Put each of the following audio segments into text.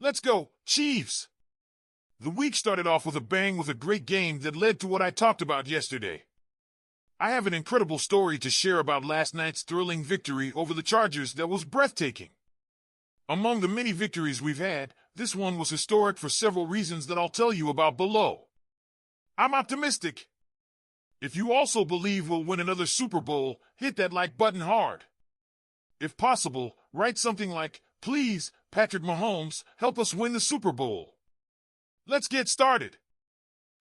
Let's go, Chiefs! The week started off with a bang with a great game that led to what I talked about yesterday. I have an incredible story to share about last night's thrilling victory over the Chargers that was breathtaking. Among the many victories we've had, this one was historic for several reasons that I'll tell you about below. I'm optimistic. If you also believe we'll win another Super Bowl, hit that like button hard. If possible, write something like, "Please, Patrick Mahomes, help us win the Super Bowl." Let's get started.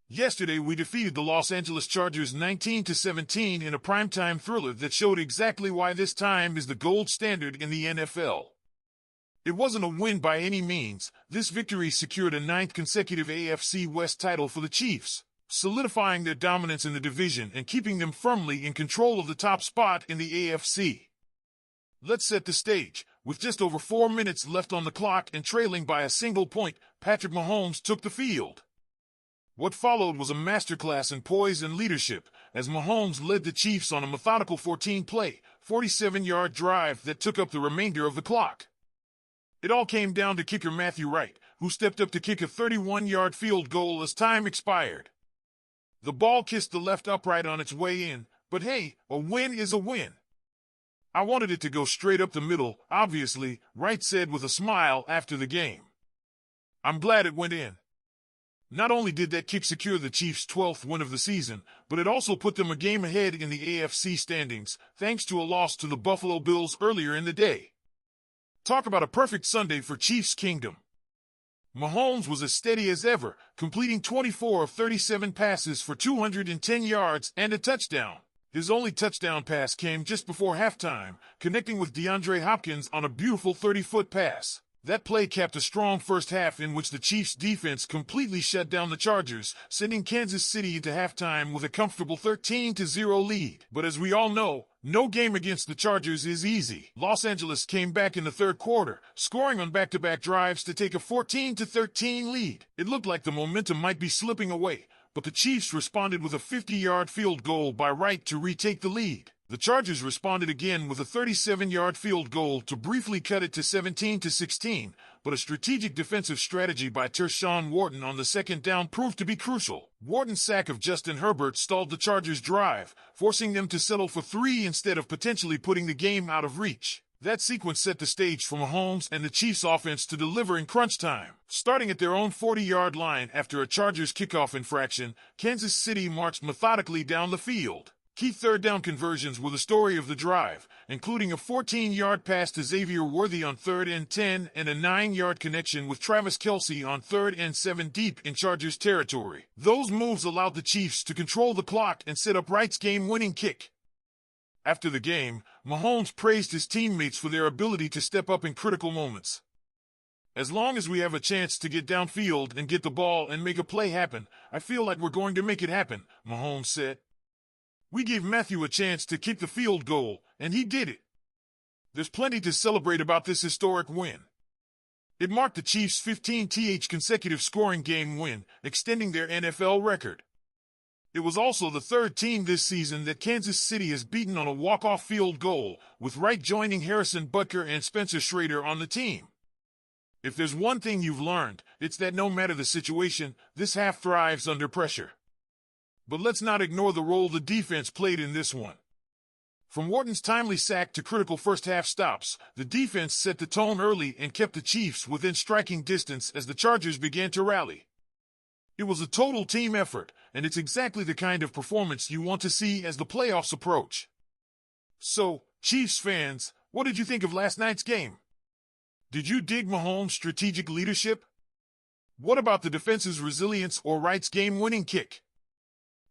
Yesterday we defeated the Los Angeles Chargers 19-17 in a primetime thriller that showed exactly why this time is the gold standard in the NFL. It wasn't a win by any means. This victory secured a 9th consecutive AFC West title for the Chiefs, solidifying their dominance in the division and keeping them firmly in control of the top spot in the AFC. Let's set the stage. With just over 4 minutes left on the clock and trailing by a single point, Patrick Mahomes took the field. What followed was a masterclass in poise and leadership, as Mahomes led the Chiefs on a methodical 14-play, 47-yard drive that took up the remainder of the clock. It all came down to kicker Matthew Wright, who stepped up to kick a 31-yard field goal as time expired. The ball kissed the left upright on its way in, but hey, a win is a win. "I wanted it to go straight up the middle, obviously," Wright said with a smile after the game. "I'm glad it went in." Not only did that kick secure the Chiefs' 12th win of the season, but it also put them a game ahead in the AFC standings, thanks to a loss to the Buffalo Bills earlier in the day. Talk about a perfect Sunday for Chiefs Kingdom. Mahomes was as steady as ever, completing 24 of 37 passes for 210 yards and a touchdown. His only touchdown pass came just before halftime, connecting with DeAndre Hopkins on a beautiful 30-foot pass. That play capped a strong first half in which the Chiefs' defense completely shut down the Chargers, sending Kansas City into halftime with a comfortable 13-0 lead. But as we all know, no game against the Chargers is easy. Los Angeles came back in the third quarter, scoring on back-to-back drives to take a 14-13 lead. It looked like the momentum might be slipping away, but the Chiefs responded with a 50-yard field goal by Wright to retake the lead. The Chargers responded again with a 37-yard field goal to briefly cut it to 17-16, but a strategic defensive strategy by Tershawn Wharton on the second down proved to be crucial. Wharton's sack of Justin Herbert stalled the Chargers' drive, forcing them to settle for 3 instead of potentially putting the game out of reach. That sequence set the stage for Mahomes and the Chiefs' offense to deliver in crunch time. Starting at their own 40-yard line after a Chargers kickoff infraction, Kansas City marched methodically down the field. Key third-down conversions were the story of the drive, including a 14-yard pass to Xavier Worthy on 3rd and 10 and a 9-yard connection with Travis Kelce on 3rd and 7 deep in Chargers territory. Those moves allowed the Chiefs to control the clock and set up Wright's game-winning kick. After the game, Mahomes praised his teammates for their ability to step up in critical moments. "As long as we have a chance to get downfield and get the ball and make a play happen, I feel like we're going to make it happen," Mahomes said. "We gave Matthew a chance to kick the field goal, and he did it." There's plenty to celebrate about this historic win. It marked the Chiefs' 15th consecutive scoring game win, extending their NFL record. It was also the third team this season that Kansas City has beaten on a walk-off field goal, with Wright joining Harrison Butker and Spencer Schrader on the team. If there's one thing you've learned, it's that no matter the situation, this half thrives under pressure. But let's not ignore the role the defense played in this one. From Wharton's timely sack to critical first-half stops, the defense set the tone early and kept the Chiefs within striking distance as the Chargers began to rally. It was a total team effort, and it's exactly the kind of performance you want to see as the playoffs approach. So, Chiefs fans, what did you think of last night's game? Did you dig Mahomes' strategic leadership? What about the defense's resilience or Wright's game-winning kick?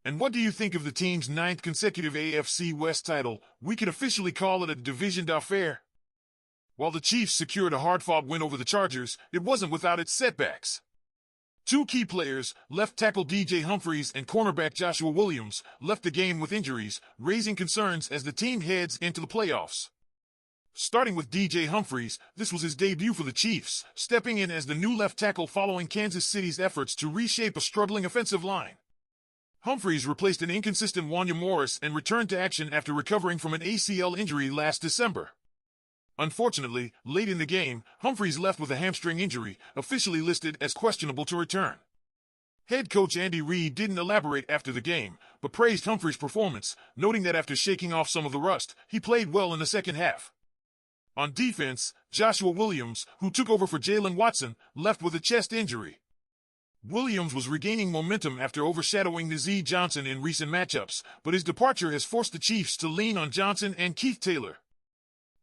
And what do you think of the team's 9th consecutive AFC West title? We could officially call it a division d'affaires. While the Chiefs secured a hard-fought win over the Chargers, it wasn't without its setbacks. 2 key players, left tackle DJ Humphries and cornerback Joshua Williams, left the game with injuries, raising concerns as the team heads into the playoffs. Starting with DJ Humphries, this was his debut for the Chiefs, stepping in as the new left tackle following Kansas City's efforts to reshape a struggling offensive line. Humphries replaced an inconsistent Wanya Morris and returned to action after recovering from an ACL injury last December. Unfortunately, late in the game, Humphries left with a hamstring injury, officially listed as questionable to return. Head coach Andy Reid didn't elaborate after the game, but praised Humphries' performance, noting that after shaking off some of the rust, he played well in the second half. On defense, Joshua Williams, who took over for Jalen Watson, left with a chest injury. Williams was regaining momentum after overshadowing Nazeed Johnson in recent matchups, but his departure has forced the Chiefs to lean on Johnson and Keith Taylor.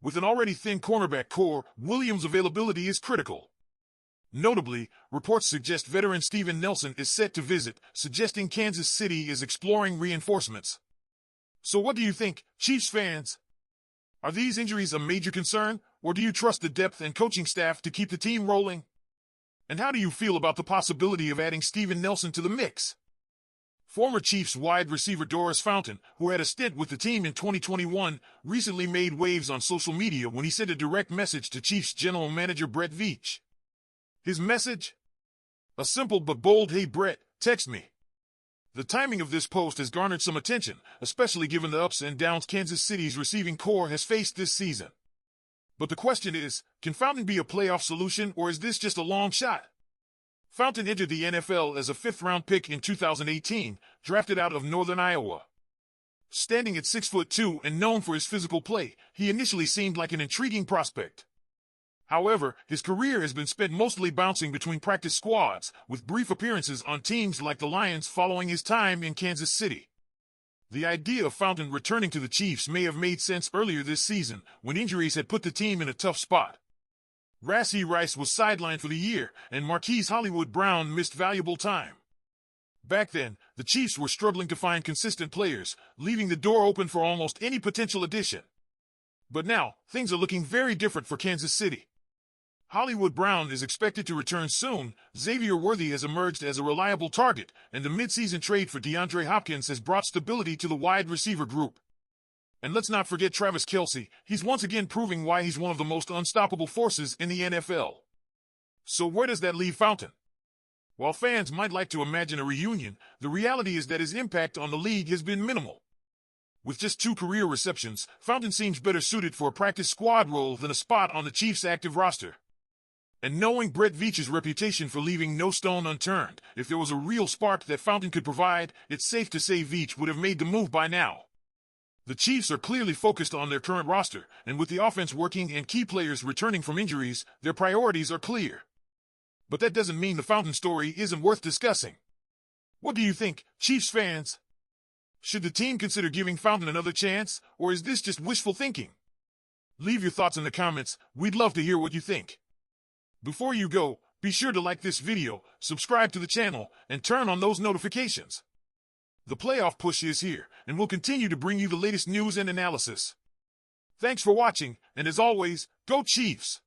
With an already thin cornerback core, Williams' availability is critical. Notably, reports suggest veteran Steven Nelson is set to visit, suggesting Kansas City is exploring reinforcements. So what do you think, Chiefs fans? Are these injuries a major concern, or do you trust the depth and coaching staff to keep the team rolling? And how do you feel about the possibility of adding Steven Nelson to the mix? Former Chiefs wide receiver Doris Fountain, who had a stint with the team in 2021, recently made waves on social media when he sent a direct message to Chiefs general manager Brett Veach. His message? A simple but bold, "Hey Brett, text me." The timing of this post has garnered some attention, especially given the ups and downs Kansas City's receiving core has faced this season. But the question is, can Fountain be a playoff solution, or is this just a long shot? Fountain entered the NFL as a fifth-round pick in 2018, drafted out of Northern Iowa. Standing at 6'2" and known for his physical play, he initially seemed like an intriguing prospect. However, his career has been spent mostly bouncing between practice squads, with brief appearances on teams like the Lions following his time in Kansas City. The idea of Fountain returning to the Chiefs may have made sense earlier this season, when injuries had put the team in a tough spot. Rashee Rice was sidelined for the year, and Marquise Hollywood Brown missed valuable time. Back then, the Chiefs were struggling to find consistent players, leaving the door open for almost any potential addition. But now, things are looking very different for Kansas City. Hollywood Brown is expected to return soon, Xavier Worthy has emerged as a reliable target, and the midseason trade for DeAndre Hopkins has brought stability to the wide receiver group. And let's not forget Travis Kelce, he's once again proving why he's one of the most unstoppable forces in the NFL. So where does that leave Fountain? While fans might like to imagine a reunion, the reality is that his impact on the league has been minimal. With just 2 career receptions, Fountain seems better suited for a practice squad role than a spot on the Chiefs' active roster. And knowing Brett Veach's reputation for leaving no stone unturned, if there was a real spark that Fountain could provide, it's safe to say Veach would have made the move by now. The Chiefs are clearly focused on their current roster, and with the offense working and key players returning from injuries, their priorities are clear. But that doesn't mean the Fountain story isn't worth discussing. What do you think, Chiefs fans? Should the team consider giving Fountain another chance, or is this just wishful thinking? Leave your thoughts in the comments, we'd love to hear what you think. Before you go, be sure to like this video, subscribe to the channel, and turn on those notifications. The playoff push is here, and we'll continue to bring you the latest news and analysis. Thanks for watching, and as always, go Chiefs!